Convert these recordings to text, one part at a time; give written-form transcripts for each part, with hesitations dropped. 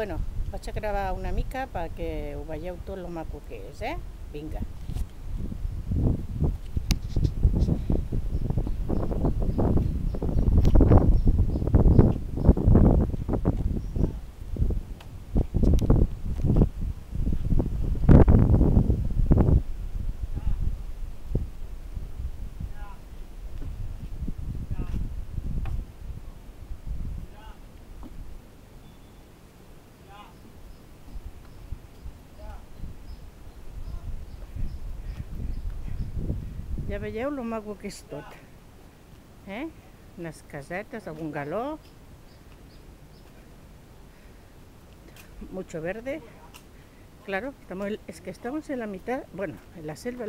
Bueno, vaig a gravar una mica perquè ho veieu tot lo maco que és, Vinga. Ja veieu lo maco que és tot, unes casetes, el bungalow, mucho verde. Claro, es que estamos en la mitad, bueno, en la selva,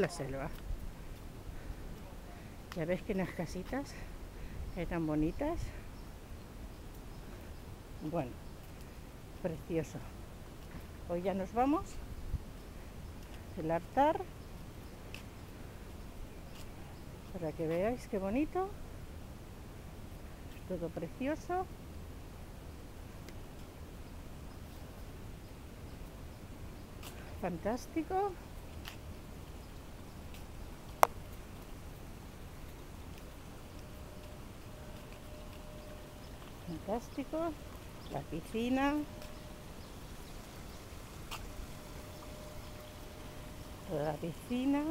Ya ves que unas casitas tan bonitas. Bueno, precioso. Hoy ya nos vamos. El altar. Para que veáis qué bonito. Todo precioso. Fantástico. Fantástico. La piscina. Toda la piscina.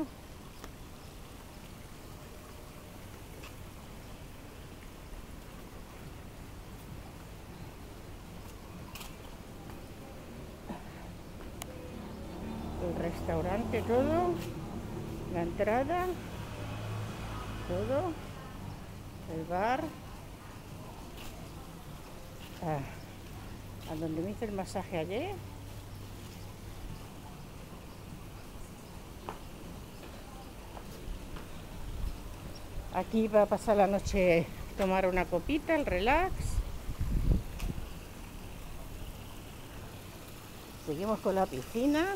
El restaurante, todo, la entrada, todo, el bar, a donde me hice el masaje ayer. Aquí va a pasar la noche, tomar una copita, el relax. Seguimos con la piscina.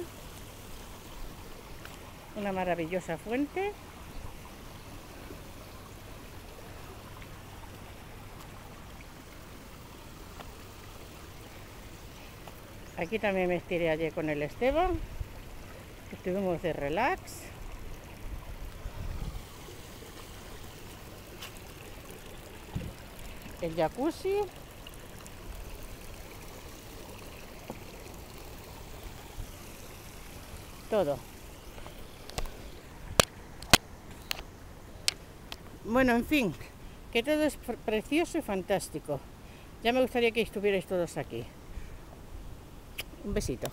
Una maravillosa fuente. Aquí también me estiré ayer con el Esteban. Estuvimos de relax. El jacuzzi. Todo. Bueno, en fin, que todo es precioso y fantástico. Ya me gustaría que estuvierais todos aquí. Un besito.